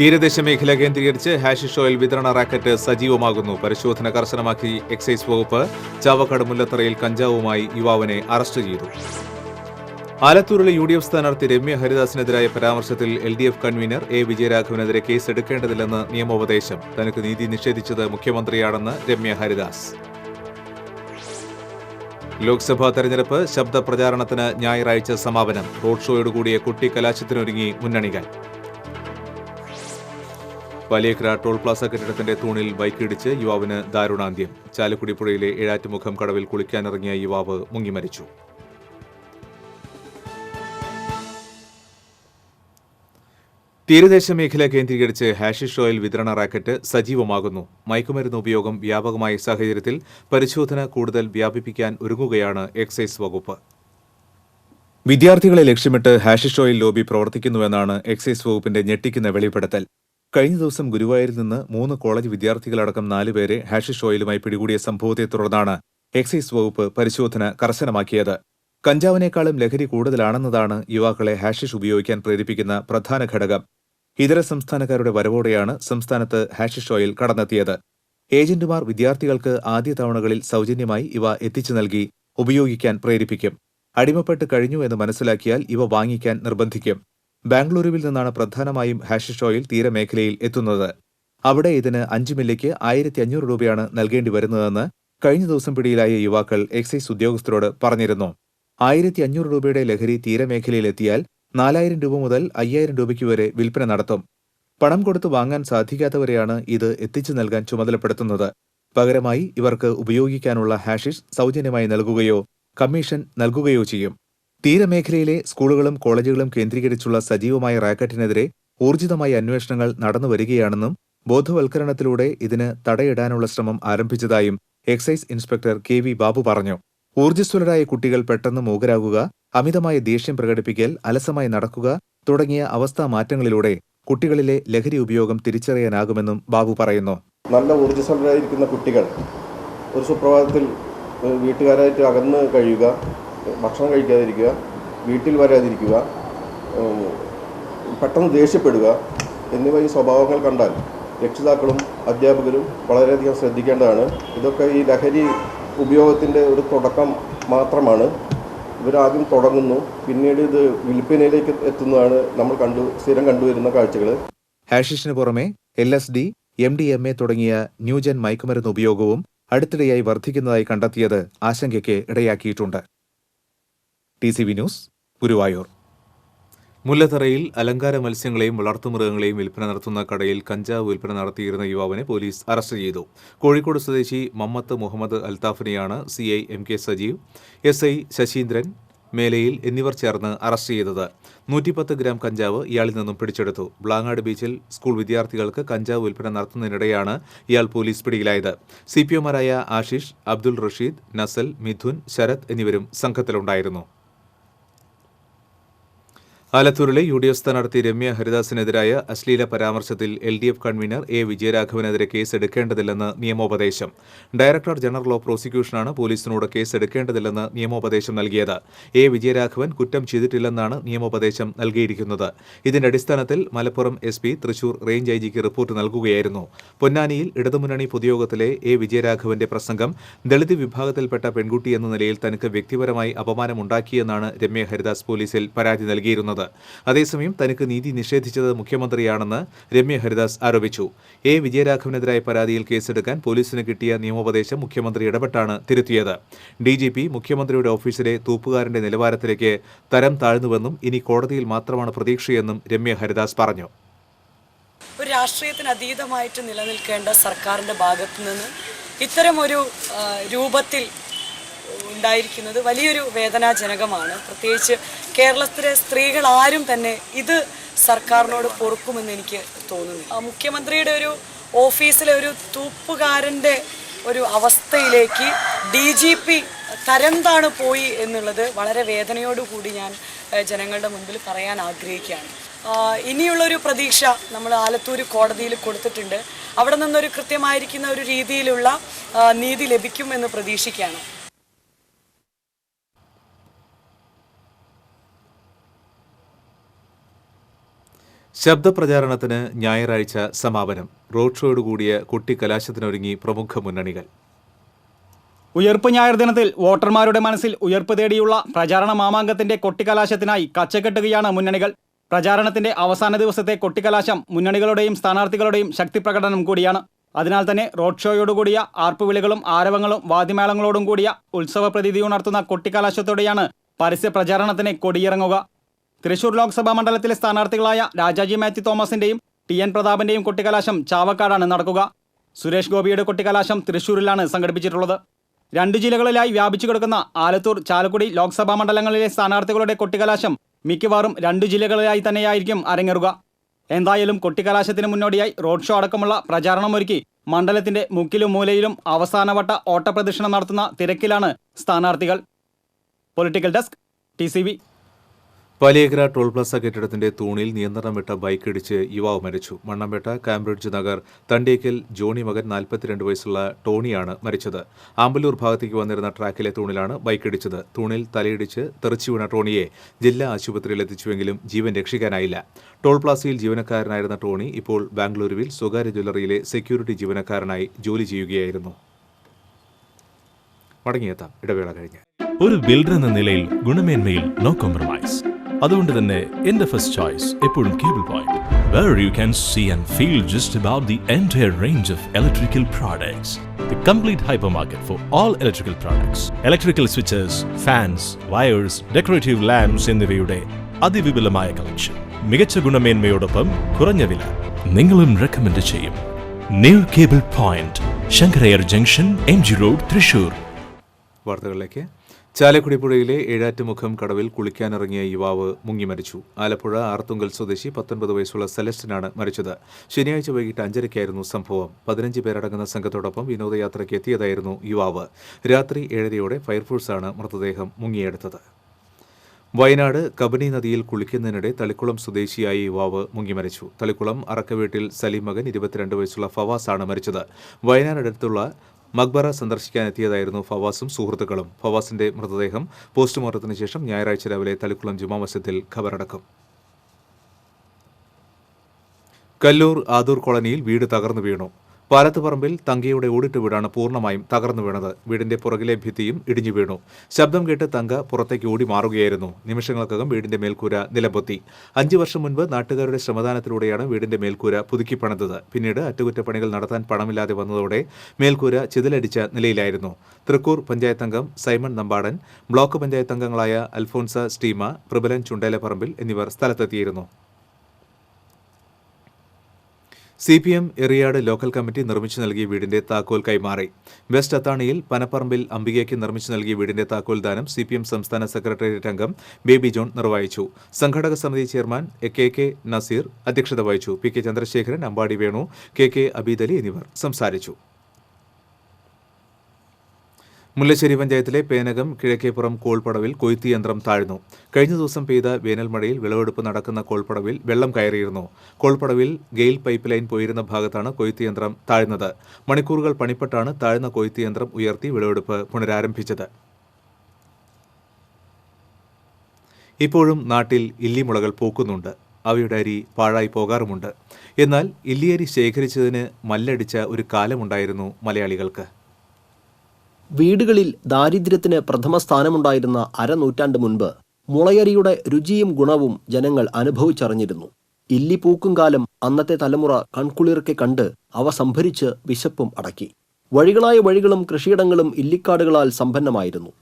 തീരദേശ മേഖല കേന്ദ്രീകരിച്ച് ഹാഷിഷ് ഓയിൽ വിതരണ റാക്കറ്റ് സജീവമാകുന്നു. പരിശോധന കർശനമാക്കി എക്സൈസ് വകുപ്പ്. ചാവക്കാട് മുല്ലത്തറയിൽ കഞ്ചാവുമായി യുവാവിനെ അറസ്റ്റ് ചെയ്തു. ആലത്തൂരിലെ UDF സ്ഥാനാർത്ഥി രമ്യ ഹരിദാസിനെതിരായ പരാമർശത്തിൽ LDF കൺവീനർ A. വിജയരാഘവനെതിരെ കേസ് എടുക്കേണ്ടതില്ലെന്ന് നിയമോപദേശം. തനിക്ക് നീതി നിഷേധിച്ചത് മുഖ്യമന്ത്രിയാണെന്ന് രമ്യ ഹരിദാസ്. ലോക്സഭാ തെരഞ്ഞെടുപ്പ് ശബ്ദ പ്രചാരണത്തിന് ഞായറാഴ്ച സമാപനം. റോഡ് ഷോയോടുകൂടിയ കൊട്ടിക്കലാശത്തിനൊരുങ്ങി മുന്നണികൾ. വലിയക്കര ടോൾ പ്ലാസ കെട്ടിടത്തിന്റെ തൂണിൽ ബൈക്കിടിച്ച് യുവാവിന് ദാരുണാന്ത്യം. ചാലക്കുടി പുഴയിലെ ഏഴാറ്റുമുഖം കടവിൽ കുളിക്കാനിറങ്ങിയ യുവാവ് മുങ്ങിമരിച്ചു. തീരദേശ മേഖല കേന്ദ്രീകരിച്ച് ഹാഷിഷ് ഓയിൽ വിതരണ റാക്കറ്റ് സജീവമാകുന്നു. മയക്കുമരുന്ന് ഉപയോഗം വ്യാപകമായ സാഹചര്യത്തിൽ പരിശോധന കൂടുതൽ വ്യാപിപ്പിക്കാൻ ഒരുങ്ങുകയാണ് എക്സൈസ് വകുപ്പ്. വിദ്യാർത്ഥികളെ ലക്ഷ്യമിട്ട് ഹാഷിഷ് ഓയിൽ ലോബി പ്രവർത്തിക്കുന്നുവെന്നാണ് എക്സൈസ് വകുപ്പിന്റെ ഞെട്ടിക്കുന്ന വെളിപ്പെടുത്തൽ. കഴിഞ്ഞ ദിവസം ഗുരുവായൂരിൽ നിന്ന് 3 കോളേജ് വിദ്യാർത്ഥികളടക്കം 4 പേരെ ഹാഷിഷ് ഓയിലുമായി പിടികൂടിയ സംഭവത്തെ തുടർന്നാണ് എക്സൈസ് വകുപ്പ് പരിശോധന കർശനമാക്കിയത്. കഞ്ചാവിനേക്കാളും ലഹരി കൂടുതലാണെന്നതാണ് യുവാക്കളെ ഹാഷിഷ് ഉപയോഗിക്കാൻ പ്രേരിപ്പിക്കുന്ന പ്രധാന ഘടകം. ഇതര സംസ്ഥാനക്കാരുടെ വരവോടെയാണ് സംസ്ഥാനത്ത് ഹാഷിഷ് ഓയിൽ കടന്നെത്തിയത്. ഏജന്റുമാർ വിദ്യാർത്ഥികൾക്ക് ആദ്യ തവണകളിൽ സൗജന്യമായി ഇവ എത്തിച്ചു നൽകി ഉപയോഗിക്കാൻ പ്രേരിപ്പിക്കും. അടിമപ്പെട്ട് കഴിഞ്ഞു എന്ന് മനസ്സിലാക്കിയാൽ ഇവ വാങ്ങിക്കാൻ നിർബന്ധിക്കും. ബാംഗ്ലൂരുവിൽ നിന്നാണ് പ്രധാനമായും ഹാഷിഷ് ഓയിൽ തീരമേഖലയിൽ എത്തുന്നത്. അവിടെ ഇതിന് 5 മില്ലിക്ക് 1500 രൂപയാണ് നൽകേണ്ടി വരുന്നതെന്ന് കഴിഞ്ഞ ദിവസം പിടിയിലായ യുവാക്കൾ എക്സൈസ് ഉദ്യോഗസ്ഥരോട് പറഞ്ഞിരുന്നു. 1500 രൂപയുടെ ലഹരി തീരമേഖലയിലെത്തിയാൽ 4000 രൂപ മുതൽ 5000 രൂപയ്ക്ക് വരെ വിൽപ്പന നടത്തും. പണം കൊടുത്ത് വാങ്ങാൻ സാധിക്കാത്തവരെയാണ് ഇത് എത്തിച്ചു നൽകാൻ ചുമതലപ്പെടുത്തുന്നത്. പകരമായി ഇവർക്ക് ഉപയോഗിക്കാനുള്ള ഹാഷിഷ് സൗജന്യമായി നൽകുകയോ കമ്മീഷൻ നൽകുകയോ ചെയ്യും. തീരമേഖലയിലെ സ്കൂളുകളും കോളേജുകളും കേന്ദ്രീകരിച്ചുള്ള സജീവമായ റാക്കറ്റിനെതിരെ ഊർജിതമായ അന്വേഷണങ്ങൾ നടന്നുവരികയാണെന്നും ബോധവൽക്കരണത്തിലൂടെ ഇതിന് തടയിടാനുള്ള ശ്രമം ആരംഭിച്ചതായും എക്സൈസ് ഇൻസ്പെക്ടർ KV ബാബു പറഞ്ഞു. ഊർജ്ജസ്വലരായ കുട്ടികൾ പെട്ടെന്ന് മൂകരാകുക, അമിതമായ ദേഷ്യം പ്രകടിപ്പിക്കൽ, അലസമായി നടക്കുക തുടങ്ങിയ അവസ്ഥാ മാറ്റങ്ങളിലൂടെ കുട്ടികളിലെ ലഹരി ഉപയോഗം തിരിച്ചറിയാനാകുമെന്നും ബാബു പറയുന്നു. നല്ല ഊർജ്ജസ്വലരായിരിക്കുന്ന കുട്ടികൾ ഒരു സുപ്രഭാതത്തിൽ വീട്ടുകാരായിട്ട് അകന്ന് കഴിയുക, ഭക്ഷണം കഴിക്കാതിരിക്കുക, വീട്ടിൽ വരാതിരിക്കുക, പെട്ടെന്ന് ദേഷ്യപ്പെടുക എന്നിവ ഈ സ്വഭാവങ്ങൾ കണ്ടാൽ രക്ഷിതാക്കളും അധ്യാപകരും വളരെയധികം ശ്രദ്ധിക്കേണ്ടതാണ്. ഇതൊക്കെ ഈ ലഹരി ഉപയോഗത്തിൻ്റെ ഒരു തുടക്കം മാത്രമാണ്. ഇവരാദ്യം തുടങ്ങുന്നു, പിന്നീട് ഇത് വിൽപ്പനയിലേക്ക് എത്തുന്നതാണ് നമ്മൾ സ്ഥിരം കണ്ടുവരുന്ന കാഴ്ചകൾ. ഹാഷിഷിന് പുറമെ LSD, MDMA തുടങ്ങിയ ന്യൂജൻ മയക്കുമരുന്ന് ഉപയോഗവും അടുത്തിടെയായി വർദ്ധിക്കുന്നതായി കണ്ടെത്തിയത് ആശങ്കയ്ക്ക് ഇടയാക്കിയിട്ടുണ്ട്. TCV news, Guruvayur. മുല്ലത്തറയിൽ അലങ്കാര മത്സ്യങ്ങളെയും വളർത്തുമൃഗങ്ങളെയും വിൽപ്പന നടത്തുന്ന കടയിൽ കഞ്ചാവ് വിൽപ്പന നടത്തിയിരുന്ന യുവാവിനെ പോലീസ് അറസ്റ്റ് ചെയ്തു. കോഴിക്കോട് സ്വദേശി മമ്മത്ത് Muhammad അൽത്താഫിനെയാണ് CI MK Sajeev, SI Saseendran മേലയിൽ എന്നിവർ ചേർന്ന് അറസ്റ്റ് ചെയ്തത്. 110 ഗ്രാം കഞ്ചാവ് ഇയാളിൽ നിന്നും പിടിച്ചെടുത്തു. ബ്ലാങ്ങാട് ബീച്ചിൽ സ്കൂൾ വിദ്യാർത്ഥികൾക്ക് കഞ്ചാവ് വിൽപ്പന നടത്തുന്നതിനിടെയാണ് ഇയാൾ പോലീസ് പിടിയിലായത്. CPOമാരായ ആശിഷ്, അബ്ദുൾ റഷീദ്, നസൽ, മിഥുൻ, ശരത് എന്നിവരും സംഘത്തിലുണ്ടായിരുന്നു. ആലത്തൂരിലെ UDF സ്ഥാനാർത്ഥി രമ്യ ഹരിദാസിനെതിരായ അശ്ലീല പരാമർശത്തിൽ LDF കൺവീനർ A. വിജയരാഘവനെതിരെ കേസ് എടുക്കേണ്ടതില്ലെന്ന് നിയമോപദേശം. ഡയറക്ടർ ജനറൽ ഓഫ് പ്രോസിക്യൂഷനാണ് പോലീസിനോട് കേസ് എടുക്കേണ്ടതില്ലെന്ന് നിയമോപദേശം നൽകിയത്. A. വിജയരാഘവൻ കുറ്റം ചെയ്തിട്ടില്ലെന്നാണ് നിയമോപദേശം നൽകിയിരിക്കുന്നത്. ഇതിന്റെ അടിസ്ഥാനത്തിൽ മലപ്പുറം SP തൃശൂർ റേഞ്ച് IGക്ക് റിപ്പോർട്ട് നൽകുകയായിരുന്നു. പൊന്നാനിയിൽ ഇടതുമുന്നണി പൊതുയോഗത്തിലെ A. വിജയരാഘവന്റെ പ്രസംഗം ദളിത് വിഭാഗത്തിൽപ്പെട്ട പെൺകുട്ടി എന്ന നിലയിൽ തനിക്ക് വ്യക്തിപരമായി അപമാനമുണ്ടാക്കിയെന്നാണ് രമ്യ ഹരിദാസ് പോലീസിൽ പരാതി നൽകിയിരുന്നത്. അതേസമയം തനിക്ക് നീതി നിഷേധിച്ചത് മുഖ്യമന്ത്രിയാണെന്ന് രമ്യ ഹരിദാസ് ആരോപിച്ചു. A. വിജയരാഘവനെതിരായ പരാതിയിൽ കേസെടുക്കാൻ പോലീസിന് കിട്ടിയ നിയമോപദേശം മുഖ്യമന്ത്രി ഇടപെട്ടാണ് തിരുത്തിയത്. DGP മുഖ്യമന്ത്രിയുടെ ഓഫീസിലെ തൂപ്പുകാരന്റെ നിലവാരത്തിലേക്ക് തരം താഴ്ന്നുവെന്നും ഇനി കോടതിയിൽ മാത്രമാണ് പ്രതീക്ഷയെന്നും രമ്യ ഹരിദാസ് പറഞ്ഞു. ഒരു രാഷ്ട്രീയത്തിന് അതീതമായിട്ട് നിലനിൽക്കേണ്ട സർക്കാരിന്റെ ഭാഗത്തു നിന്ന് ഇത്തരമൊരു രൂപത്തിൽ ഉണ്ടായിരിക്കുന്നത് വലിയൊരു വേദനാജനകമാണ്. പ്രത്യേകിച്ച് കേരളത്തിലെ സ്ത്രീകൾ ആരും തന്നെ ഇത് സർക്കാരിനോട് പൊറുക്കുമെന്ന് എനിക്ക് തോന്നുന്നു. മുഖ്യമന്ത്രിയുടെ ഒരു ഓഫീസിലെ ഒരു തൂപ്പുകാരൻ്റെ ഒരു അവസ്ഥയിലേക്ക് DGP തരം താണു പോയി എന്നുള്ളത് വളരെ വേദനയോടുകൂടി ഞാൻ ജനങ്ങളുടെ മുൻപിൽ പറയാൻ ആഗ്രഹിക്കുകയാണ്. ഇനിയുള്ളൊരു പ്രതീക്ഷ നമ്മൾ ആലത്തൂർ കോടതിയിൽ കൊടുത്തിട്ടുണ്ട്. അവിടെ നിന്നൊരു കൃത്യമായിരിക്കുന്ന ഒരു രീതിയിലുള്ള നീതി ലഭിക്കുമെന്ന് പ്രതീക്ഷിക്കുകയാണ്. ശബ്ദപ്രചാരണത്തിന് ഞായറാഴ്ച സമാപനം. റോഡ് ഷോയോടുകൂടിയ കൊട്ടിക്കലാശത്തിനൊരുങ്ങി പ്രമുഖ മുന്നണികൾ. ഉയർപ്പ് ഞായർ ദിനത്തിൽ വോട്ടർമാരുടെ മനസ്സിൽ ഉയർപ്പ് തേടിയുള്ള പ്രചാരണ മാമാങ്കത്തിന്റെ കൊട്ടിക്കലാശത്തിനായി കച്ചകെട്ടുകയാണ് മുന്നണികൾ. പ്രചാരണത്തിന്റെ അവസാന ദിവസത്തെ കൊട്ടിക്കലാശം മുന്നണികളുടെയും സ്ഥാനാർത്ഥികളുടെയും ശക്തിപ്രകടനം കൂടിയാണ്. അതിനാൽ തന്നെ റോഡ് ഷോയോടുകൂടിയ ആർപ്പുവിളികളും ആരവങ്ങളും വാദ്യമേളങ്ങളോടും കൂടിയ ഉത്സവ പ്രതീതി ഉണർത്തുന്ന കൊട്ടിക്കലാശത്തോടെയാണ് പരസ്യ പ്രചാരണത്തിന് കൊടിയിറങ്ങുക. തൃശൂർ ലോക്സഭാ മണ്ഡലത്തിലെ സ്ഥാനാർത്ഥികളായ രാജാജി മാത്യു തോമസിന്റെയും TN പ്രതാപന്റെയും കൊട്ടിക്കലാശം ചാവക്കാടാണ് നടക്കുക. സുരേഷ് ഗോപിയുടെ കൊട്ടിക്കലാശം തൃശൂരിലാണ് സംഘടിപ്പിച്ചിട്ടുള്ളത്. 2 ജില്ലകളിലായി വ്യാപിച്ചു കിടക്കുന്ന ആലത്തൂർ, ചാലക്കുടി ലോക്സഭാ മണ്ഡലങ്ങളിലെ സ്ഥാനാർത്ഥികളുടെ കൊട്ടിക്കലാശം മിക്കവാറും 2 ജില്ലകളിലായി തന്നെയായിരിക്കും അരങ്ങേറുക. എന്തായാലും കൊട്ടിക്കലാശത്തിന് മുന്നോടിയായി റോഡ് ഷോ അടക്കമുള്ള പ്രചാരണമൊരുക്കി മണ്ഡലത്തിന്റെ മുക്കിലും മൂലയിലും അവസാനവട്ട ഓട്ടപ്രദക്ഷിണം നടത്തുന്ന തിരക്കിലാണ് സ്ഥാനാർത്ഥികൾ. Political desk TCV. Paliyekkara toll plaza കെട്ടിടത്തിന്റെ തൂണിൽ നിയന്ത്രണം വിട്ട ബൈക്കിടിച്ച് യുവാവ് മരിച്ചു. മണ്ണമ്പേട്ട കാംബ്രിഡ്ജ് നഗർ തണ്ടേക്കൽ ജോണി മകൻ 42 വയസ്സുള്ള ടോണിയാണ് മരിച്ചത്. ആമ്പല്ലൂർ ഭാഗത്തേക്ക് വന്നിരുന്ന ട്രാക്കിലെ തൂണിലാണ് ബൈക്കിടിച്ചത്. തൂണിൽ തലയിടിച്ച് തെറിച്ചു വീണ ടോണിയെ ജില്ലാ ആശുപത്രിയിൽ എത്തിച്ചുവെങ്കിലും ജീവൻ രക്ഷിക്കാനായില്ല. ടോൾ പ്ലാസയിൽ ജീവനക്കാരനായിരുന്ന ടോണി ഇപ്പോൾ ബാംഗ്ലൂരുവിൽ സ്വകാര്യ ജ്വല്ലറിയിലെ സെക്യൂരിറ്റി ജീവനക്കാരനായി ജോലി ചെയ്യുകയായിരുന്നു. മടങ്ങിയെത്താം ഇടവേള കഴിഞ്ഞ്. ഒരു ബിൽഡർ എന്ന നിലയിൽ ഗുണമേന്മയിൽ നോ കോംപ്രമൈസ്. അതുകൊണ്ട് തന്നെ എന്റെ ഫസ്റ്റ് ചോയ്സ് എപ്പോഴും cable point, where you can see and feel just about the entire range of electrical products. The complete hypermarket for all electrical products. Electrical switches, fans, wires, decorative lamps എന്നിവയുടെ അതിവിപുലമായ collection. മികച്ച ഗുണമേന്മയോടൊപ്പം കുറഞ്ഞ വില. നിങ്ങളും recommend ചെയ്യും. New cable point, Sankara Iyer junction, MG road, Thrissur. വാർത്തകളിലേക്ക്. ചാലക്കുടി പുഴയിലെ ഏഴാറ്റുമുഖം കടവിൽ കുളിക്കാനിറങ്ങിയ യുവാവ് മുങ്ങി മരിച്ചു. ആലപ്പുഴ ആർത്തുങ്കൽ സ്വദേശി 19 വയസ്സുള്ള സെലസ്റ്റിനാണ് മരിച്ചത്. ശനിയാഴ്ച വൈകിട്ട് 5:30 സംഭവം. 15 പേരടങ്ങുന്ന സംഘത്തോടൊപ്പം വിനോദയാത്രയ്ക്ക് എത്തിയതായിരുന്നു യുവാവ്. രാത്രി 7:30 ഫയർഫോഴ്സാണ് മൃതദേഹം മുങ്ങിയെടുത്തത്. വയനാട് കബനി നദിയിൽ കുളിക്കുന്നതിനിടെ തളിക്കുളം സ്വദേശിയായ യുവാവ് മുങ്ങി മരിച്ചു. തളിക്കുളം അറക്കവീട്ടിൽ സലീം മകൻ 22 വയസ്സുള്ള ഫവാസാണ് മരിച്ചത്. വയനാടടുത്തുള്ള മക്ബറ സന്ദർശിക്കാനെത്തിയതായിരുന്നു ഫവാസും സുഹൃത്തുക്കളും. ഫവാസിന്റെ മൃതദേഹം പോസ്റ്റ്മോർട്ടത്തിന് ശേഷം ഞായറാഴ്ച രാവിലെ തളിക്കുളം ജുമാ മസ്ജിദിൽ ഖബറടക്കും. കല്ലൂർ ആദൂർ കോളനിയിൽ വീട് തകർന്നു വീണു. പാലത്തുപറമ്പിൽ തങ്കയുടെ ഓടിട്ട വീടാണ് പൂർണ്ണമായും തകർന്നു വീണത്. വീടിന്റെ പുറകിലെ ഭിത്തിയും ഇടിഞ്ഞു വീണു. ശബ്ദം കേട്ട് തങ്ക പുറത്തേക്ക് ഓടി മാറുകയായിരുന്നു. നിമിഷങ്ങൾക്കകം വീടിന്റെ മേൽക്കൂര നിലംപൊത്തി. 5 വർഷം മുൻപ് നാട്ടുകാരുടെ ശ്രമദാനത്തിലൂടെയാണ് വീടിന്റെ മേൽക്കൂര പുതുക്കി പണിതത്. പിന്നീട് അറ്റകുറ്റപ്പണികൾ നടത്താൻ പണമില്ലാതെ വന്നതോടെ മേൽക്കൂര ചിതലടിച്ച നിലയിലായിരുന്നു. തൃക്കൂർ പഞ്ചായത്ത് അംഗം സൈമൺ നമ്പാടൻ, ബ്ലോക്ക് പഞ്ചായത്ത് അംഗങ്ങളായ അൽഫോൻസ സ്റ്റീമ, പ്രബലൻ ചുണ്ടേലപ്പറമ്പിൽ എന്നിവർ സ്ഥലത്തെത്തിയിരുന്നു. CPM എറിയാട് ലോക്കൽ കമ്മിറ്റി നിർമ്മിച്ചു നൽകിയ വീടിന്റെ താക്കോൽ കൈമാറി. വെസ്റ്റ് അത്താണിയിൽ പനപ്പറമ്പിൽ അംബികയ്ക്ക് നിർമ്മിച്ചു നൽകിയ വീടിന്റെ താക്കോൽ ദാനം CPM സംസ്ഥാന സെക്രട്ടേറിയറ്റ് അംഗം ബേബി ജോൺ നിർവഹിച്ചു. സംഘടക സമിതി ചെയർമാൻ KK നസീർ അധ്യക്ഷത വഹിച്ചു. PK ചന്ദ്രശേഖരൻ, അമ്പാടി വേണു, KK അബീദലി എന്നിവർ സംസാരിച്ചു. മുല്ലശ്ശേരി പഞ്ചായത്തിലെ പേനകം കിഴക്കേപ്പുറം കോൾപ്പടവിൽ കൊയ്ത്ത് യന്ത്രം താഴ്ന്നു. കഴിഞ്ഞ ദിവസം പെയ്ത വേനൽമഴയിൽ വിളവെടുപ്പ് നടക്കുന്ന കോൾപ്പടവിൽ വെള്ളം കയറിയിരുന്നു. കോൾപ്പടവിൽ ഗെയിൽ പൈപ്പ് ലൈൻ പോയിരുന്ന ഭാഗത്താണ് കൊയ്ത്ത് യന്ത്രം താഴ്ന്നത്. മണിക്കൂറുകൾ പണിപ്പെട്ടാണ് താഴ്ന്ന കൊയ്ത്ത് യന്ത്രം ഉയർത്തി വിളവെടുപ്പ് പുനരാരംഭിച്ചത്. ഇപ്പോഴും നാട്ടിൽ ഇല്ലിമുളകൾ പൂക്കുന്നുണ്ട്. അവയുടെ അരി പാഴായി പോകാറുമുണ്ട്. എന്നാൽ ഇല്ലിയരി ശേഖരിച്ചതിന് മല്ലടിച്ച ഒരു കാലമുണ്ടായിരുന്നു മലയാളികൾക്ക്. വീടുകളിൽ ദാരിദ്ര്യത്തിന് പ്രഥമ സ്ഥാനമുണ്ടായിരുന്ന അരനൂറ്റാണ്ട് മുൻപ് മുളയരിയുടെ രുചിയും ഗുണവും ജനങ്ങൾ അനുഭവിച്ചറിഞ്ഞിരുന്നു. ഇല്ലി പൂക്കും കാലം അന്നത്തെ തലമുറ കൺകുളിർക്കെ കണ്ട് അവ സംഭരിച്ച് വിശപ്പും അടക്കി. വഴികളായ വഴികളും കൃഷിയിടങ്ങളും ഇല്ലിക്കാടുകളാൽ സമ്പന്നമായിരുന്നു.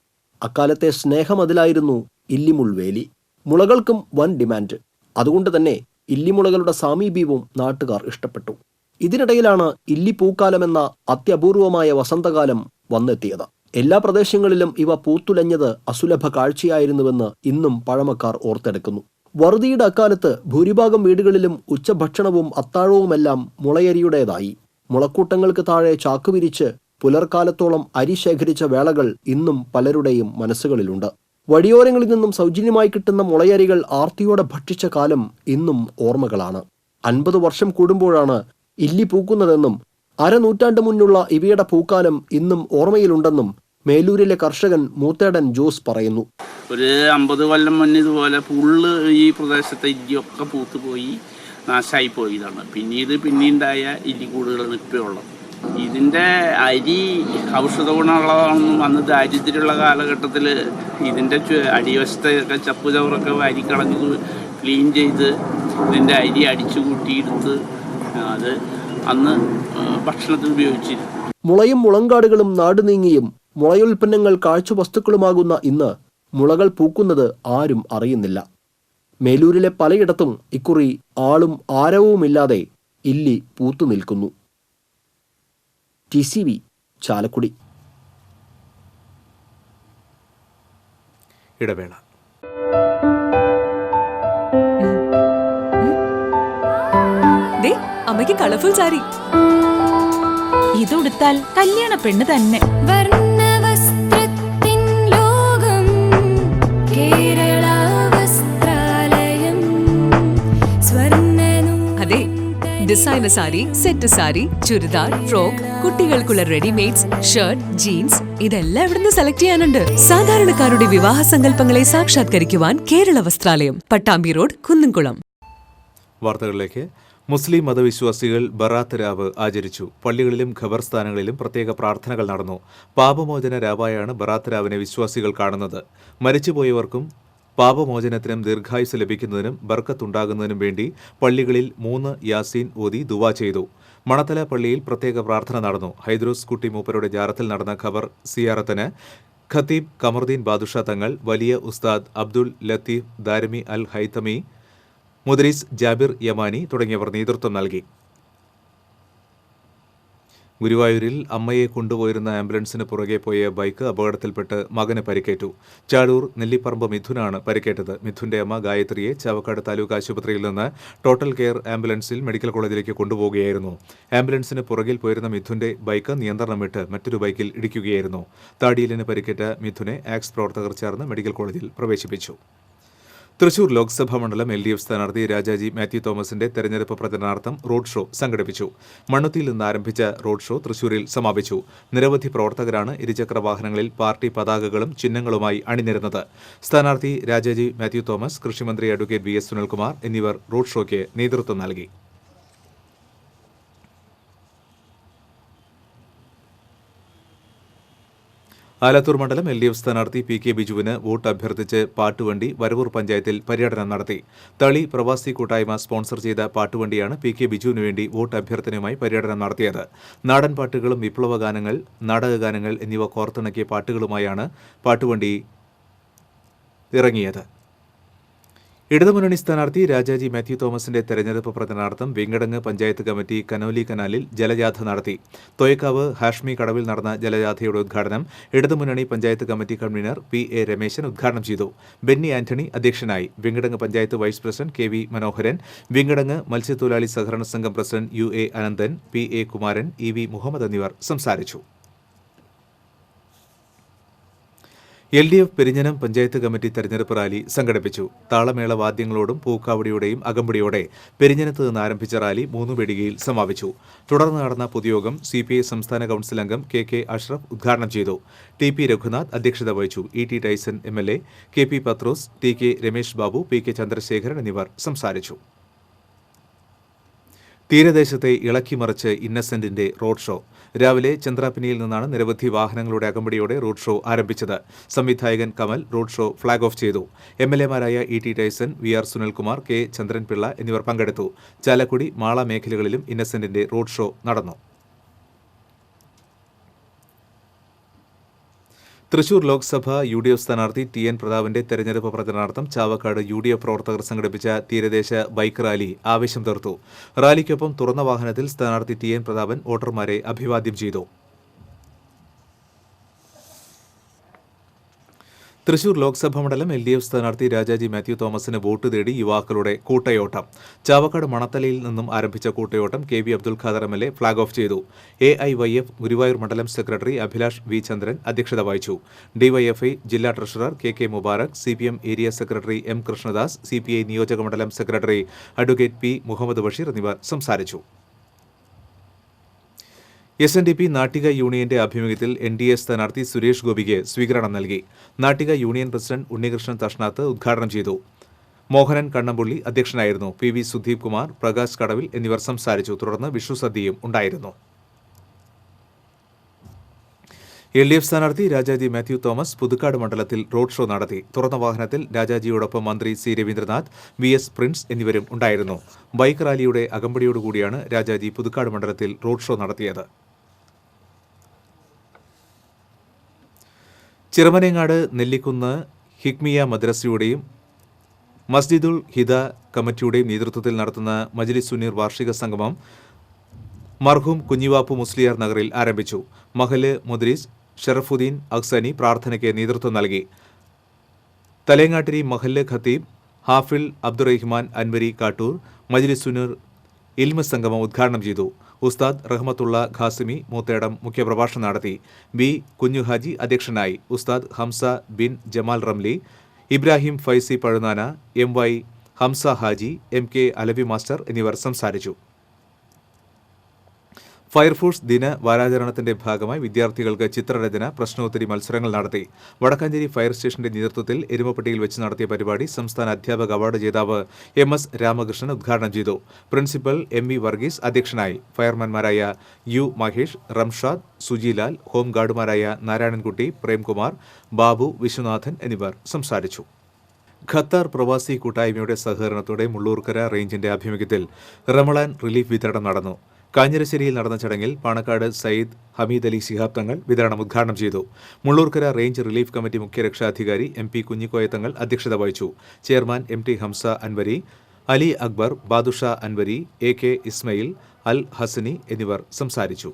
അക്കാലത്തെ സ്നേഹമതിലായിരുന്നു ഇല്ലിമുൾവേലി. മുളകൾക്കും വൻ ഡിമാൻഡ്. അതുകൊണ്ട് തന്നെ ഇല്ലിമുളകളുടെ സാമീപ്യവും നാട്ടുകാർ ഇഷ്ടപ്പെട്ടു. ഇതിനിടയിലാണ് ഇല്ലിപ്പൂക്കാലമെന്ന അത്യപൂർവമായ വസന്തകാലം വന്നെത്തിയത്. എല്ലാ പ്രദേശങ്ങളിലും ഇവ പൂത്തുലഞ്ഞത് അസുലഭ കാഴ്ചയായിരുന്നുവെന്ന് ഇന്നും പഴമക്കാർ ഓർത്തെടുക്കുന്നു. വറുതിയുടെ അക്കാലത്ത് ഭൂരിഭാഗം വീടുകളിലും ഉച്ചഭക്ഷണവും അത്താഴവുമെല്ലാം മുളയരിയുടേതായി. മുളക്കൂട്ടങ്ങൾക്ക് താഴെ ചാക്കുവിരിച്ച് പുലർക്കാലത്തോളം അരി ശേഖരിച്ച വേളകൾ ഇന്നും പലരുടെയും മനസ്സുകളിലുണ്ട്. വഴിയോരങ്ങളിൽ നിന്നും സൗജന്യമായി കിട്ടുന്ന മുളയരികൾ ആർത്തിയോടെ ഭക്ഷിച്ച കാലം ഇന്നും ഓർമ്മകളാണ്. 50 വർഷം കൂടുമ്പോഴാണ് ഇല്ലി പൂക്കുന്നതെന്നും അരനൂറ്റാണ്ട് മുന്നുള്ള ഇവയുടെ പൂക്കാലം ഇന്നും ഓർമ്മയിലുണ്ടെന്നും മേലൂരിലെ കർഷകൻ മൂത്തേടൻ ജോസ് പറയുന്നു. ഒരു 50 കൊല്ലം മുന്നേ ഇതുപോലെ ഫുള്ള് ഈ പ്രദേശത്തെ ഇല്ലിയൊക്കെ പൂത്തുപോയി. നാശമായി പോയതാണ്. പിന്നീണ്ടായ ഇല്ലിക്കൂടുകൾ നിൽപ്പുള്ളത്. ഇതിൻ്റെ അരി ഔഷധ ഗുണമുള്ളതാണെന്നും അന്ന് ദാരിദ്ര്യമുള്ള കാലഘട്ടത്തിൽ ഇതിൻ്റെ അടിവശത്തൊക്കെ ചപ്പ് ചവറൊക്കെ വാരിക്കളഞ്ഞ് ക്ലീൻ ചെയ്ത് ഇതിൻ്റെ അരി അടിച്ചു കൂട്ടിയെടുത്ത് അത് അന്ന് ഭക്ഷണത്തിൽ ഉപയോഗിച്ചിരുന്നു. മുളയും മുളങ്കാടുകളും നാടുനീങ്ങിയും മുളയുൽപ്പന്നങ്ങൾ കാഴ്ചവസ്തുക്കളുമാകുന്ന ഇന്ന് മുളകൾ പൂക്കുന്നത് ആരും അറിയുന്നില്ല. മേലൂരിലെ പലയിടത്തും ഇക്കുറി ആളും ആരവുമില്ലാതെ ഇല്ലി പൂത്തു നിൽക്കുന്നു. TCV ചാലക്കുടി. ഇടവേള. അമ്മയ്ക്ക് കളർഫുൾ സാരി ഇതുടുത്താൽ കല്യാണ പെണ്ണ് തന്നെ. അതെ, designer sari, set sari, churidar, frock, കുട്ടികൾക്കുള്ള റെഡിമെയ്ഡ്സ്, ഷർട്ട്, ജീൻസ് ഇതെല്ലാം ഇവിടുന്ന് സെലക്ട് ചെയ്യാനുണ്ട്. സാധാരണക്കാരുടെ വിവാഹ സങ്കല്പങ്ങളെ സാക്ഷാത്കരിക്കുവാൻ കേരള വസ്ത്രാലയം, പട്ടാമ്പി റോഡ്, കുന്നംകുളം. വാർത്തകളിലേക്ക്. മുസ്ലിം മതവിശ്വാസികൾ ബറാത്ത് രാവ് ആചരിച്ചു. പള്ളികളിലും ഖബർസ്ഥാനങ്ങളിലും പ്രത്യേക പ്രാർത്ഥനകൾ നടന്നു. പാപമോചന രാവായാണ് ബറാത്ത് രാവിനെ വിശ്വാസികൾ കാണുന്നത്. മരിച്ചുപോയവർക്കും പാപമോചനത്തിനും ദീർഘായുസ് ലഭിക്കുന്നതിനും ബർക്കത്തുണ്ടാകുന്നതിനും വേണ്ടി പള്ളികളിൽ 3 യാസീൻ ഓതി ദുവാ ചെയ്തു. മണത്തല പള്ളിയിൽ പ്രത്യേക പ്രാർത്ഥന നടന്നു. ഹൈദ്രോസ് കുട്ടി മൂപ്പരുടെ ജാറത്തിൽ നടന്ന ഖബർ സിയാറത്തിന് ഖത്തീബ് കമറുദ്ദീൻ ബാദുഷ തങ്ങൾ, വലിയ ഉസ്താദ് അബ്ദുൽ ലത്തീഫ് ദാരിമി അൽ ഹൈതമി, മുദരീസ് ജാബിർ യമാനി തുടങ്ങിയവർ നേതൃത്വം നൽകി. ഗുരുവായൂരിൽ അമ്മയെ കൊണ്ടുപോയിരുന്ന ആംബുലൻസിന് പുറകെ പോയ ബൈക്ക് അപകടത്തിൽപ്പെട്ട് മകന് പരിക്കേറ്റു. ചാഴൂർ നെല്ലിപ്പറമ്പ് മിഥുനാണ് പരിക്കേറ്റത്. മിഥുന്റെ അമ്മ ഗായത്രിയെ ചാവക്കാട് താലൂക്ക് ആശുപത്രിയിൽ നിന്ന് ടോട്ടൽ കെയർ ആംബുലൻസിൽ മെഡിക്കൽ കോളേജിലേക്ക് കൊണ്ടുപോവുകയായിരുന്നു. ആംബുലൻസിന് പുറകിൽ പോയിരുന്ന മിഥുന്റെ ബൈക്ക് നിയന്ത്രണം വിട്ട് മറ്റൊരു ബൈക്കിൽ ഇടിക്കുകയായിരുന്നു. താടിയിലിന് പരിക്കേറ്റ മിഥുനെ ആക്സ് പ്രവർത്തകർ ചേർന്ന് മെഡിക്കൽ കോളേജിൽ പ്രവേശിപ്പിച്ചു. തൃശൂർ ലോക്സഭാ മണ്ഡലം LDF സ്ഥാനാർത്ഥി രാജാജി മാത്യു തോമസിന്റെ തെരഞ്ഞെടുപ്പ് പ്രചരണാർത്ഥം റോഡ് ഷോ സംഘടിപ്പിച്ചു. മണ്ണുത്തിയിൽ നിന്ന് ആരംഭിച്ച റോഡ് ഷോ തൃശൂരിൽ സമാപിച്ചു. നിരവധി പ്രവർത്തകരാണ് ഇരുചക്ര വാഹനങ്ങളിൽ പാർട്ടി പതാകകളും ചിഹ്നങ്ങളുമായി അണിനിരുന്നത്. സ്ഥാനാർത്ഥി രാജാജി മാത്യു തോമസ്, കൃഷിമന്ത്രി അഡ്വക്കേറ്റ് VS സുനിൽകുമാർ എന്നിവർ റോഡ് ഷോയ്ക്ക് നേതൃത്വം നൽകി. ആലത്തൂർ മണ്ഡലം LDF സ്ഥാനാർത്ഥി PK ബിജുവിന് വോട്ട് അഭ്യർത്ഥിച്ച് പാട്ടുവണ്ടി വരവൂർ പഞ്ചായത്തിൽ പര്യടനം നടത്തി. തളി പ്രവാസി കൂട്ടായ്മ സ്പോൺസർ ചെയ്ത പാട്ടുവണ്ടിയാണ് PK ബിജുവിന് വേണ്ടി വോട്ട് അഭ്യർത്ഥനയുമായി പര്യടനം നടത്തിയത്. നാടൻ പാട്ടുകളും വിപ്ലവഗാനങ്ങൾ, നാടകഗാനങ്ങൾ എന്നിവ കോർത്തിണക്കിയ പാട്ടുകളുമായാണ് പാട്ടുവണ്ടി ഇറങ്ങിയത്. ഇടതുമുന്നണി സ്ഥാനാർത്ഥി രാജാജി മാത്യു തോമസിന്റെ തെരഞ്ഞെടുപ്പ് പ്രചരണാർത്ഥം വെങ്കടങ്ങ് പഞ്ചായത്ത് കമ്മിറ്റി കനോലി കനാലിൽ ജലജാഥ നടത്തി. തോയക്കാവ് ഹാഷ്മി കടവിൽ നടന്ന ജലജാഥയുടെ ഉദ്ഘാടനം ഇടതുമുന്നണി panchayat committee convener PA Rameshan ഉദ്ഘാടനം ചെയ്തു. ബെന്നി ആന്റണി അധ്യക്ഷനായി. Venkitangu panchayat vice president KV Manoharan, Venkitangu മത്സ്യത്തൊഴിലാളി സഹകരണ സംഘം president UA Ananthan, PA Kumaran, EV Muhammad എന്നിവർ സംസാരിച്ചു. LDF പെരിഞ്ഞനം പഞ്ചായത്ത് കമ്മിറ്റി തെരഞ്ഞെടുപ്പ് റാലി സംഘടിപ്പിച്ചു. താളമേള വാദ്യങ്ങളോടും പൂക്കാവടിയുടെയും അകമ്പടിയോടെ പെരിഞ്ഞനത്ത് നിന്ന് ആരംഭിച്ച റാലി 3 വെടികയിൽ സമാപിച്ചു. തുടർന്ന് നടന്ന പൊതുയോഗം CPI സംസ്ഥാന കൌൺസിൽ അംഗം KK അഷ്റഫ് ഉദ്ഘാടനം ചെയ്തു. TP രഘുനാഥ് അധ്യക്ഷത വഹിച്ചു. ET ടൈസൺ MLA, KP പത്രോസ്, TK രമേശ് ബാബു, PK ചന്ദ്രശേഖരൻ എന്നിവർ സംസാരിച്ചു. തീരദേശത്തെ ഇളക്കിമറിച്ച് ഇന്നസെന്റിന്റെ റോഡ് ഷോ. രാവിലെ ചന്ദ്രാപിനിയിൽ നിന്നാണ് നിരവധി വാഹനങ്ങളുടെ അകമ്പടിയോടെ റോഡ് ഷോ ആരംഭിച്ചത്. സംവിധായകൻ Kamal road show flag off ചെയ്തു. MLAമാരായ ET Tyson, VR Sunilkumar, K Chandran Pillai എന്നിവർ പങ്കെടുത്തു. ചാലക്കുടി, മാള മേഖലകളിലും ഇന്നസെന്റിന്റെ റോഡ് ഷോ നടന്നു. തൃശൂർ ലോക്സഭ UDF സ്ഥാനാർത്ഥി TN പ്രതാപന്റെ തെരഞ്ഞെടുപ്പ് പ്രചരണാർത്ഥം ചാവക്കാട് UDF പ്രവർത്തകർ സംഘടിപ്പിച്ച തീരദേശ ബൈക്ക് റാലി ആവേശം തീർത്തു. റാലിക്കൊപ്പം തുറന്ന വാഹനത്തിൽ സ്ഥാനാർത്ഥി TN പ്രതാപൻ വോട്ടർമാരെ അഭിവാദ്യം ചെയ്തു. തൃശൂർ ലോക്സഭാ മണ്ഡലം LDF സ്ഥാനാർത്ഥി രാജാജി മാത്യു തോമസിന് വോട്ട് തേടി യുവാക്കളുടെ കൂട്ടയോട്ടം. ചാവക്കാട് മണത്തലയിൽ നിന്നും ആരംഭിച്ച കൂട്ടയോട്ടം KV Abdul Khader MLA flag off ചെയ്തു. AIYF ഗുരുവായൂർ മണ്ഡലം സെക്രട്ടറി അഭിലാഷ് V ചന്ദ്രൻ അധ്യക്ഷത വഹിച്ചു. DYFI ജില്ലാ treasurer KK Mubarak, CPM area secretary M Krishnadas, CPI നിയോജക മണ്ഡലം secretary advocate P Muhammad Basheer എന്നിവർ സംസാരിച്ചു. SNDP നാട്ടിക യൂണിയന്റെ ആഭിമുഖ്യത്തിൽ NDA സ്ഥാനാർത്ഥി സുരേഷ് ഗോപിക്ക് സ്വീകരണം നൽകി. നാട്ടിക യൂണിയൻ പ്രസിഡന്റ് ഉണ്ണികൃഷ്ണൻ തഷ്ണാത്ത് ഉദ്ഘാടനം ചെയ്തു. മോഹനൻ കണ്ണമ്പുള്ളി അധ്യക്ഷനായിരുന്നു. PV സുധീപ് കുമാർ, പ്രകാശ് കടവിൽ എന്നിവർ സംസാരിച്ചു. തുടർന്ന് വിഷുസദ്യയും ഉണ്ടായിരുന്നു. LDF സ്ഥാനാർത്ഥി രാജാജി മാത്യു തോമസ് പുതുക്കാട് മണ്ഡലത്തിൽ റോഡ് ഷോ നടത്തി. തുറന്ന വാഹനത്തിൽ രാജാജിയോടൊപ്പം മന്ത്രി C. രവീന്ദ്രനാഥ്, VS പ്രിൻസ് എന്നിവരും ഉണ്ടായിരുന്നു. ബൈക്ക് റാലിയുടെ അകമ്പടിയോടുകൂടിയാണ് രാജാജി പുതുക്കാട് മണ്ഡലത്തിൽ റോഡ് ഷോ നടത്തിയത്. ചിറമനേങ്ങാട് നെല്ലിക്കുന്ന് ഹിക്മിയ മദ്രസയുടെയും മസ്ജിദുൽ ഹിദ കമ്മിറ്റിയുടെയും നേതൃത്വത്തിൽ നടത്തുന്ന മജ്ലിസ് സുന്നീർ വാർഷിക സംഗമം മർഹൂം കുഞ്ഞിവാപ്പു മുസ്ലിയാർ നഗറിൽ ആരംഭിച്ചു. മഹല് മുദ്രീസ് ഷറഫുദ്ദീൻ അക്സനി പ്രാർത്ഥനയ്ക്ക് നേതൃത്വം നൽകി. തലേങ്ങാട്ടിരി മഹല്ല് ഖത്തീബ് ഹാഫിൽ അബ്ദുറഹിമാൻ അൻവരി കാട്ടൂർ മജ്ലിസ് സുന്നീർ ഇൽമ സംഗമം ഉദ്ഘാടനം ചെയ്തു. ഉസ്താദ് റഹ്മത്തുള്ള ഖാസിമി മൂത്തേടം മുഖ്യപ്രഭാഷണം നടത്തി. B. കുഞ്ഞുഹാജി അധ്യക്ഷനായി. Ustad Hamza bin Jamal Ramli, Ibrahim Faizy Pazhunana, MY Hamza Haji, MK Alavi master എന്നിവർ സംസാരിച്ചു. ഫയർഫോഴ്സ് ദിന വാരാചരണത്തിന്റെ ഭാഗമായി വിദ്യാർത്ഥികൾക്ക് ചിത്രരചന, പ്രശ്നോത്തരി മത്സരങ്ങൾ നടത്തി. വടക്കാഞ്ചേരി ഫയർ സ്റ്റേഷന്റെ നേതൃത്വത്തിൽ എരുമപ്പെട്ടിയിൽ വെച്ച് നടത്തിയ പരിപാടി സംസ്ഥാന അധ്യാപക അവാർഡ് ജേതാവ് MS രാമകൃഷ്ണൻ ഉദ്ഘാടനം ചെയ്തു. പ്രിൻസിപ്പൽ MV വർഗീസ് അധ്യക്ഷനായി. ഫയർമാൻമാരായ U. മഹേഷ്, റംഷാദ്, സുജിലാൽ, ഹോംഗാർഡുമാരായ നാരായണൻകുട്ടി, പ്രേംകുമാർ, ബാബു, വിശ്വനാഥൻ എന്നിവർ സംസാരിച്ചു. ഖത്തർ പ്രവാസി കൂട്ടായ്മയുടെ സഹകരണത്തോടെ മുള്ളൂർക്കര റേഞ്ചിന്റെ ആഭിമുഖ്യത്തിൽ റമളാൻ റിലീഫ് വിതരണം നടന്നു. കാഞ്ഞിരശ്ശേരിയിൽ നടന്ന ചടങ്ങിൽ പാണക്കാട് സയ്യിദ് ഹമീദ് അലി ശിഹാബ് തങ്ങൾ വിതരണം ഉദ്ഘാടനം ചെയ്തു. മുള്ളൂർക്കര റേഞ്ച് റിലീഫ് കമ്മിറ്റി മുഖ്യ രക്ഷാധികാരി MP കുഞ്ഞിക്കോയ തങ്ങൾ അധ്യക്ഷത വഹിച്ചു. Chairman MT Hamsa Anwari, Ali Akbar, Badusha Anwari, AK Ismail, Al Hasani എന്നിവർ സംസാരിച്ചു.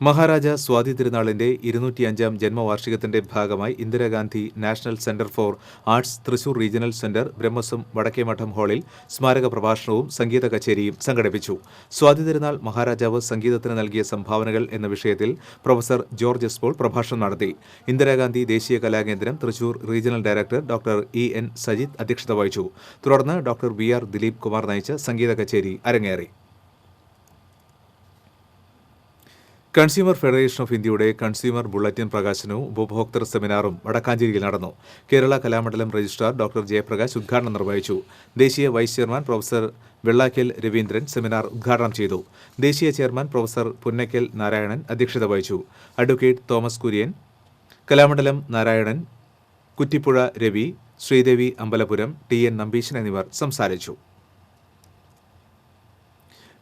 മഹാരാജ സ്വാതി തിരുനാളിന്റെ 205-ാം ജന്മവാർഷികത്തിന്റെ ഭാഗമായി Indira Gandhi national centre for arts Thrissur regional centre Brahmaswam Vadakkemadom ഹാളിൽ സ്മാരക പ്രഭാഷണവും സംഗീത കച്ചേരിയും സംഘടിപ്പിച്ചു. സ്വാതി തിരുനാൾ മഹാരാജാവ് സംഗീതത്തിന് നൽകിയ സംഭാവനകൾ എന്ന വിഷയത്തിൽ പ്രൊഫസർ ജോർജ് എസ് പോൾ പ്രഭാഷണം നടത്തി. ഇന്ദിരാഗാന്ധി ദേശീയ കലാകേന്ദ്രം Thrissur regional director doctor EN Sajith അധ്യക്ഷത വഹിച്ചു. തുടർന്ന് ഡോക്ടർ VR ദിലീപ് കുമാർ നയിച്ച സംഗീത കച്ചേരി അരങ്ങേറി. കൺസ്യൂമർ ഫെഡറേഷൻ ഓഫ് ഇന്ത്യയുടെ കൺസ്യൂമർ ബുള്ളറ്റിൻ പ്രകാശനവും ഉപഭോക്തൃ സെമിനാറും വടക്കാഞ്ചേരിയിൽ നടന്നു. കേരള കലാമണ്ഡലം രജിസ്ട്രാർ ഡോക്ടർ ജയപ്രകാശ് ഉദ്ഘാടനം നിർവഹിച്ചു. ദേശീയ vice chairman professor Vellakkal Raveendran seminar ഉദ്ഘാടനം ചെയ്തു. ദേശീയ ചെയർമാൻ പ്രൊഫസർ പുന്നക്കൽ നാരായണൻ അധ്യക്ഷത വഹിച്ചു. അഡ്വക്കേറ്റ് തോമസ് കുര്യൻ, കലാമണ്ഡലം നാരായണൻ, കുറ്റിപ്പുഴ രവി, ശ്രീദേവി അമ്പലപുരം, TN നമ്പീശൻ എന്നിവർ സംസാരിച്ചു.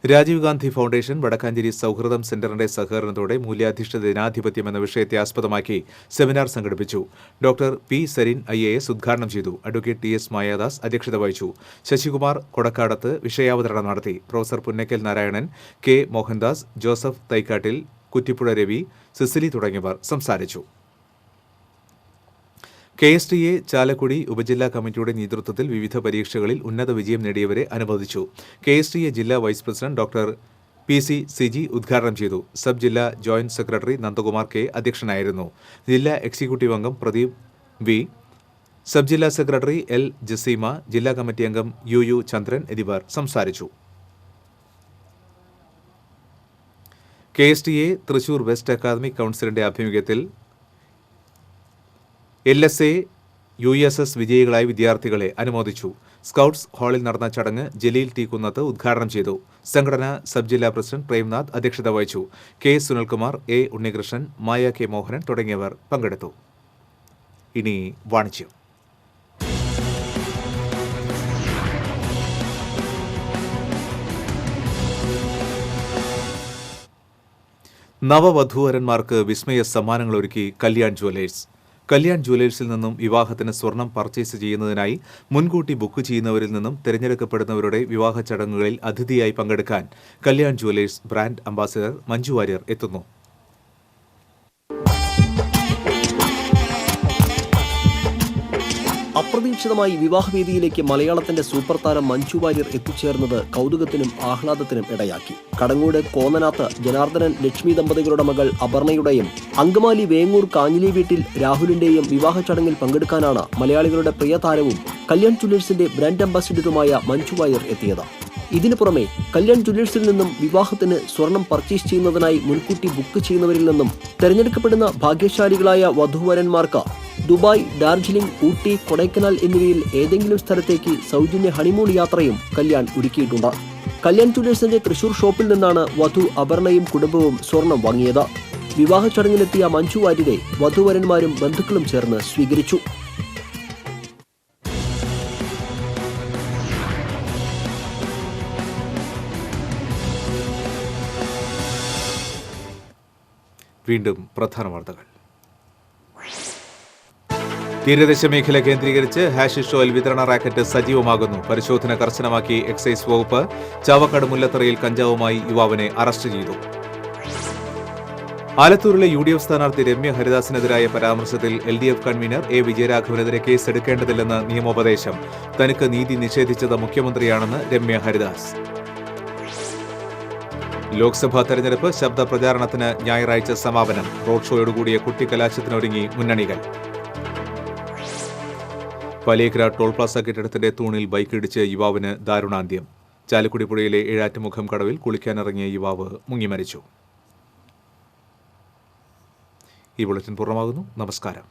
രാജീവ് ഗാന്ധി ഫൗണ്ടേഷൻ വടക്കാഞ്ചേരി സൗഹൃദം സെന്ററിന്റെ സഹകരണത്തോടെ മൂല്യാധിഷ്ഠിത ജനാധിപത്യം എന്ന വിഷയത്തെ ആസ്പദമാക്കി സെമിനാർ സംഘടിപ്പിച്ചു. Doctor P. സരിൻ IAS ഉദ്ഘാടനം ചെയ്തു. അഡ്വക്കേറ്റ് TS മായാദാസ് അധ്യക്ഷത വഹിച്ചു. ശശികുമാർ കൊടക്കാടത്ത് വിഷയാവതരണം നടത്തി. Professor Punnakkal Narayanan, K. മോഹൻദാസ്, ജോസഫ് തൈക്കാട്ടിൽ, കുറ്റിപ്പുഴ രവി, സിസിലി തുടങ്ങിയവർ സംസാരിച്ചു. KSTA ചാലക്കുടി ഉപജില്ലാ കമ്മിറ്റിയുടെ നേതൃത്വത്തിൽ വിവിധ പരീക്ഷകളിൽ ഉന്നത വിജയം നേടിയവരെ അനുമോദിച്ചു. KSTA ജില്ലാ vice president doctor PC Siji ഉദ്ഘാടനം ചെയ്തു. സബ് ജില്ലാ ജോയിന്റ് സെക്രട്ടറി നന്ദകുമാർ K അധ്യക്ഷനായിരുന്നു. ജില്ലാ എക്സിക്യൂട്ടീവ് അംഗം പ്രദീപ് V, സബ് ജില്ലാ സെക്രട്ടറി L ജസീമ, ജില്ലാ കമ്മിറ്റി അംഗം UU ചന്ദ്രൻ എന്നിവർ സംസാരിച്ചു. KSTA തൃശൂർ വെസ്റ്റ് അക്കാദമിക് കൗൺസിലിന്റെ ആഭിമുഖ്യത്തിൽ LSA USS വിജയികളായ വിദ്യാർത്ഥികളെ അനുമോദിച്ചു. സ്കൗട്ട്സ് ഹാളിൽ നടന്ന ചടങ്ങ് ജലീൽ T. കുന്നത്ത് ഉദ്ഘാടനം ചെയ്തു. സംഘടന സബ് ജില്ലാ പ്രസിഡന്റ് പ്രേംനാഥ് അധ്യക്ഷത വഹിച്ചു. K. Sunilkumar, A. Unnikrishnan, Maya K. Mohanan തുടങ്ങിയവർ പങ്കെടുത്തു. ഇനി വാണിജ്യം. നവവധൂവരന്മാർക്ക് വിസ്മയ സമ്മാനങ്ങളൊരുക്കി കല്യാൺ ജുവലേഴ്സ്. കല്യാൺ ജുവലേഴ്സിൽ നിന്നും വിവാഹത്തിന് സ്വർണം പർച്ചേസ് ചെയ്യുന്നതിനായി മുൻകൂട്ടി ബുക്ക് ചെയ്യുന്നവരിൽ നിന്നും തിരഞ്ഞെടുക്കപ്പെടുന്നവരുടെ വിവാഹ ചടങ്ങുകളിൽ അതിഥിയായി പങ്കെടുക്കാൻ Kalyan jewellers brand ambassador Manju Warrier എത്തുന്നു. അപ്രതീക്ഷിതമായി വിവാഹവേദിയിലേക്ക് മലയാളത്തിന്റെ സൂപ്പർ താരം മഞ്ജു വാര്യർ എത്തിച്ചേർന്നത് കൗതുകത്തിനും ആഹ്ലാദത്തിനും ഇടയാക്കി. കടങ്ങോട് കോന്നനാത്ത് ജനാർദ്ദനൻ ലക്ഷ്മി ദമ്പതികളുടെ മകൾ അപർണയുടെയും അങ്കമാലി വേങ്ങൂർ കാഞ്ഞിലി വീട്ടിൽ രാഹുലിന്റെയും വിവാഹ ചടങ്ങിൽ പങ്കെടുക്കാനാണ് മലയാളികളുടെ പ്രിയ താരവും കല്യാൺ ജ്വല്ലേഴ്സിന്റെ ബ്രാൻഡ് അംബാസിഡറുമായ മഞ്ജു വാര്യർ എത്തിയത്. ഇതിനു പുറമെ കല്യാൺ ജ്വല്ലേഴ്സിൽ നിന്നും വിവാഹത്തിന് സ്വർണം പർച്ചേസ് ചെയ്യുന്നതിനായി മുൻകൂട്ടി ബുക്ക് ചെയ്യുന്നവരിൽ നിന്നും തെരഞ്ഞെടുക്കപ്പെടുന്ന ഭാഗ്യശാലികളായ വധൂവരന്മാർക്ക് ദുബായ്, ഡാർജിലിംഗ്, ഊട്ടി, കൊടൈക്കനാൽ എന്നിവയിൽ ഏതെങ്കിലും സ്ഥലത്തേക്ക് സൗജന്യ ഹണിമൂൺ യാത്രയും കല്യാൺ ഒരുക്കിയിട്ടുണ്ട്. കല്യാൺ ജ്വല്ലേഴ്സിന്റെ തൃശൂർ ഷോപ്പിൽ നിന്നാണ് വധു അപർണയും കുടുംബവും സ്വർണം വാങ്ങിയത്. വിവാഹ ചടങ്ങിനെത്തിയ മഞ്ജു വാര്യരെ വധുവരന്മാരും ബന്ധുക്കളും ചേർന്ന് സ്വീകരിച്ചു. വീണ്ടും പ്രധാന വാർത്തകൾ. തീരദേശ മേഖല കേന്ദ്രീകരിച്ച് ഹാഷിഷ് ഓയിൽ വിതരണ റാക്കറ്റ് സജീവമാകുന്നു. പരിശോധന കർശനമാക്കി എക്സൈസ് വകുപ്പ്. ചാവക്കാട് മുല്ലത്തറയിൽ കഞ്ചാവുമായി യുവാവിനെ അറസ്റ്റ് ചെയ്തു. ആലത്തൂരിലെ UDF സ്ഥാനാർത്ഥി രമ്യ ഹരിദാസിനെതിരായ പരാമർശത്തിൽ LDF കൺവീനർ A. വിജയരാഘവനെതിരെ കേസെടുക്കേണ്ടതില്ലെന്ന് നിയമോപദേശം. തനിക്ക് നീതി നിഷേധിച്ചത് മുഖ്യമന്ത്രിയാണെന്ന് രമ്യ ഹരിദാസ്. ലോക്സഭാ തെരഞ്ഞെടുപ്പ് ശബ്ദ പ്രചാരണത്തിന് ഞായറാഴ്ച സമാപനം. റോഡ് ഷോയോടുകൂടിയ കുട്ടിക്കലാശത്തിനൊരുങ്ങി മുന്നണികൾ. പലേക്കര ടോൾ പ്ലാസ കെട്ടിടത്തിന്റെ തൂണിൽ ബൈക്കിടിച്ച് യുവാവിന് ദാരുണാന്ത്യം. ചാലക്കുടി പുഴയിലെ ഏഴാറ്റുമുഖം കടവിൽ കുളിക്കാനിറങ്ങിയ യുവാവ് മുങ്ങി മരിച്ചു. ഈ ബുള്ളറ്റിൻ പൂർണ്ണമാകുന്നു. നമസ്കാരം.